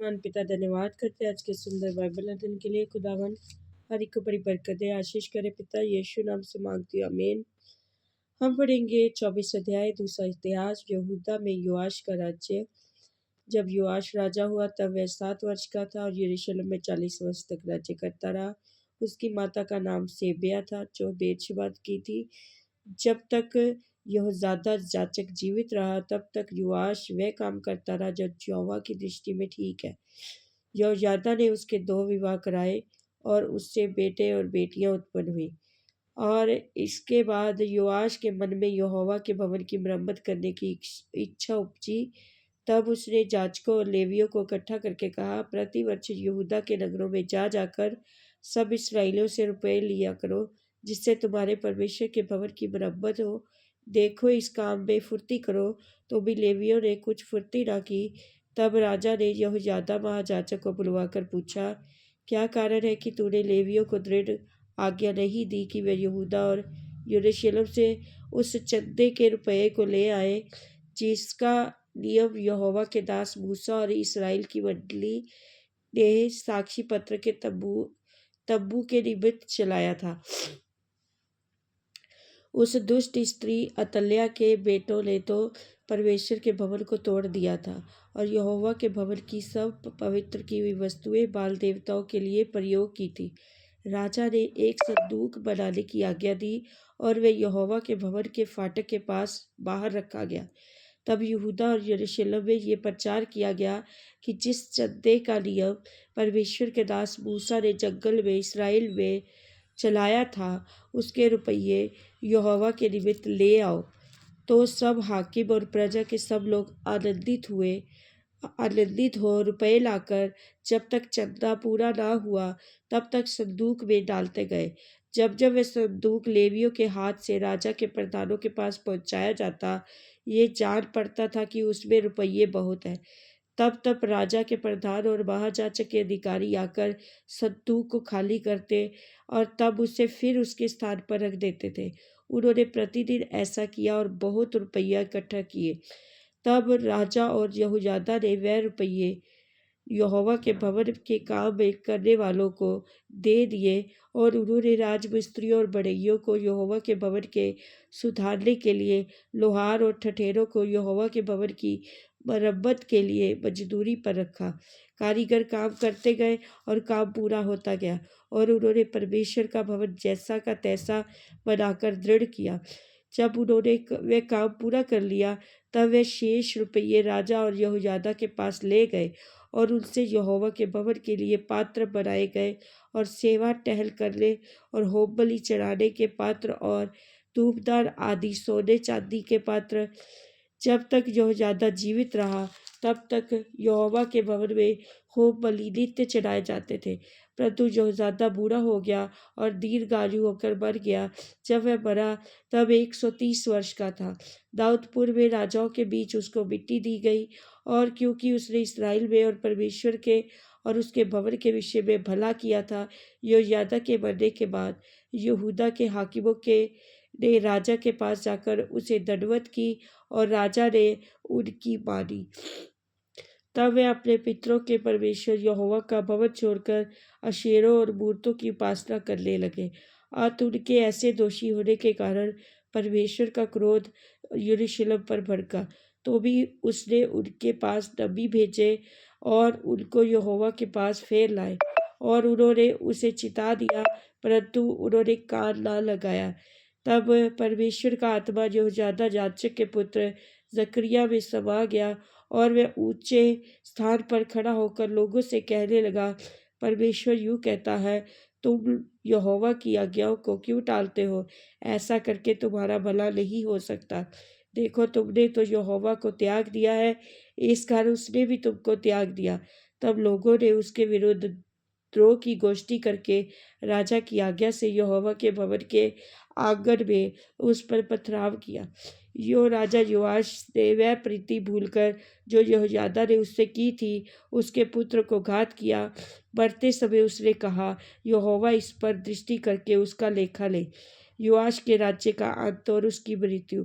मान पिता धन्यवाद करते हैं आज के सुंदर बाइबल अध्ययन के लिए। खुदावन हर एक को बड़ी बरकत दे, आशीष करे पिता, यीशु नाम से मांगती हूँ, आमीन। हम पढ़ेंगे 24 अध्याय दूसरा इतिहास। यहूदा में योआश का राज्य। जब योआश राजा हुआ तब वह 7 वर्ष का था और यरूशलेम में 40 वर्ष तक राज्य करता रहा। उसकी माता का नाम सेबिया था जो बेतशेबा की थी। जब तक यहोयादा याजक जीवित रहा तब तक योआश वह काम करता रहा जो यहोवा की दृष्टि में ठीक है। यहोयादा ने उसके 2 विवाह कराए और उससे बेटे और बेटियां उत्पन्न हुई। और इसके बाद योआश के मन में यहोवा के भवन की मरम्मत करने की इच्छा उपजी। तब उसने याजकों और लेवियों को इकट्ठा करके कहा, प्रतिवर्ष यहूदा के नगरों में जाकर सब इसराइलियों से रुपये लिया करो, जिससे तुम्हारे परमेश्वर के भवन की मरम्मत हो। देखो, इस काम में फुर्ती करो। तो भी लेवियों ने कुछ फुर्ती ना की। तब राजा ने यहोयादा महायाजक को बुलवाकर पूछा, क्या कारण है कि तूने लेवियों को दृढ़ आज्ञा नहीं दी कि वे यहूदा और यरूशलेम से उस चंदे के रुपये को ले आए जिसका नियम यहोवा के दास मूसा और इस्राएल की मंडली ने साक्षी पत्र के तंबू के निमित्त चलाया था। उस दुष्ट स्त्री अतल्या के बेटों ने तो परमेश्वर के भवन को तोड़ दिया था और यहोवा के भवन की सब पवित्र की हुई वस्तुएं बाल देवताओं के लिए प्रयोग की थी। राजा ने एक संदूक बनाने की आज्ञा दी और वे यहोवा के भवन के फाटक के पास बाहर रखा गया। तब यहूदा और यरूशलेम में ये प्रचार किया गया कि जिस चंदे का नियम परमेश्वर के दास मूसा ने जंगल में इसराइल में चलाया था उसके रुपये यहोवा के निमित्त ले आओ। तो सब हाकिम और प्रजा के सब लोग आनंदित हो रुपये लाकर जब तक चंदा पूरा ना हुआ तब तक संदूक में डालते गए। जब जब वह संदूक लेवियों के हाथ से राजा के प्रधानों के पास पहुंचाया जाता, ये जान पड़ता था कि उसमें रुपये बहुत है। तब राजा के प्रधान और महायाजक के अधिकारी आकर संदूक को खाली करते और तब उसे फिर उसके स्थान पर रख देते थे। उन्होंने प्रतिदिन ऐसा किया और बहुत रुपया इकट्ठा किए। तब राजा और यहोयादा ने वह रुपये यहोवा के भवन के काम में करने वालों को दे दिए और उन्होंने राजमिस्त्रियों और बढ़इयों को यहोवा के भवन के सुधारने के लिए, लोहार और ठठेरों को यहोवा के भवन की मरम्मत के लिए मजदूरी पर रखा। कारीगर काम करते गए और काम पूरा होता गया और उन्होंने परमेश्वर का भवन जैसा का तैसा बनाकर दृढ़ किया। जब उन्होंने वह काम पूरा कर लिया तब वे शेष रुपये राजा और यहोयादा के पास ले गए और उनसे यहोवा के भवन के लिए पात्र बनाए गए और सेवा टहल करने और होम बलि चढ़ाने के पात्र और धूपदान आदि सोने चांदी के पात्र। जब तक यहोयादा जीवित रहा तब तक यहोवा के भवन में होम बलि नित्य चढ़ाए जाते थे। परंतु यहोयादा बूढ़ा हो गया और दीर्घायु होकर मर गया। जब वह मरा तब 130 वर्ष का था। दाऊदपुर में राजाओं के बीच उसको मिट्टी दी गई और क्योंकि उसने इस्राएल में और परमेश्वर के और उसके भवन के विषय में भला किया था। यहोयादा के मरने के बाद यहूदा के हाकिमों ने राजा के पास जाकर उसे दंडवत की और राजा ने उनकी मानी। तब वे अपने पितरों के परमेश्वर यहोवा का भवन छोड़कर अशेरों और मूर्तों की उपासना करने लगे। अतः उनके ऐसे दोषी होने के कारण परमेश्वर का क्रोध यरूशलेम पर भड़का। तो भी उसने उनके पास नबी भेजे और उनको यहोवा के पास फेर लाए और उन्होंने उसे चिता दिया, परंतु उन्होंने कान ना लगाया। तब परमेश्वर का आत्मा यहोयादा याजक के पुत्र जकरिया में समा गया और वह ऊंचे स्थान पर खड़ा होकर लोगों से कहने लगा, परमेश्वर यूँ कहता है, तुम यहोवा की आज्ञाओं को क्यों टालते हो? ऐसा करके तुम्हारा भला नहीं हो सकता। देखो, तुमने तो यहोवा को त्याग दिया है, इस कारण उसने भी तुमको त्याग दिया। तब लोगों ने उसके विरुद्ध द्रोह की गोष्ठी करके राजा की आज्ञा से यहोवा के भवन के आंगन में उस पर पथराव किया। राजा योआश ने वह प्रीति भूलकर जो यहोयादा ने उससे की थी, उसके पुत्र को घात किया। मरते समय उसने कहा, यहोवा इस पर दृष्टि करके उसका लेखा ले। योआश के राज्य का अंत और उसकी मृत्यु।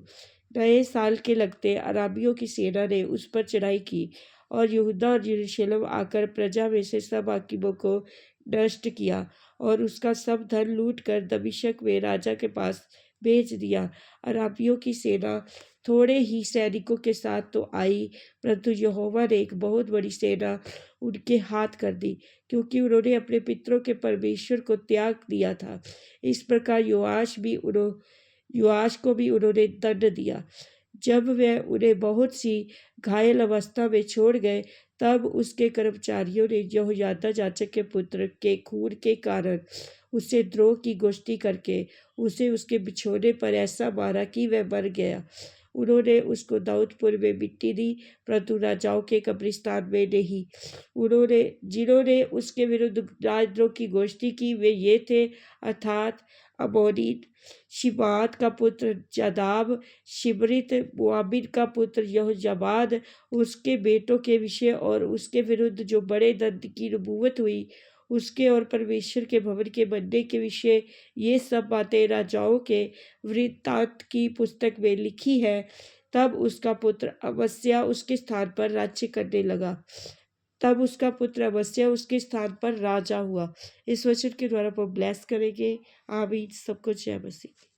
नए साल के लगते अराबियों की सेना ने उस पर चढ़ाई की और यहूदा और यरूशलेम आकर प्रजा में से सब हाकिमों को नष्ट किया और उसका सब धन लूट कर दमिश्क में राजा के पास भेज दिया। अराबियों की सेना थोड़े ही सैनिकों के साथ तो आई, परंतु यहोवा ने एक बहुत बड़ी सेना उनके हाथ कर दी, क्योंकि उन्होंने अपने पितरों के परमेश्वर को त्याग दिया था। इस प्रकार योआश को भी उन्होंने दंड दिया। जब वह उन्हें बहुत सी घायल अवस्था में छोड़ गए, तब उसके कर्मचारियों ने यहोयादा याजक के पुत्र के खून के कारण उससे द्रोह की गोष्ठी करके उसे उसके बिछोने पर ऐसा मारा कि वह मर गया। उन्होंने उसको दाऊदपुर में मिट्टी दी, परंतु राजाओं के कब्रिस्तान में नहीं। जिन्होंने उसके विरुद्ध राजद्रोह की गोष्ठी की वे ये थे, अर्थात अमोनी, शिबात का पुत्र जादाब, शिमरित, मोआबिन का पुत्र यहोजाबाद, उसके बेटों के विषय और उसके विरुद्ध जो बड़े दंड की नबूवत हुई उसके और परमेश्वर के भवन के बनने के विषय, ये सब बातें राजाओं के वृत्तांत की पुस्तक में लिखी है। तब उसका पुत्र अमस्याह उसके स्थान पर राज्य करने लगा। तब उसका पुत्र अमस्याह उसके स्थान पर राजा हुआ। इस वचन के द्वारा हम ब्लेस करेंगे। आमीन। सबको जय मसीह।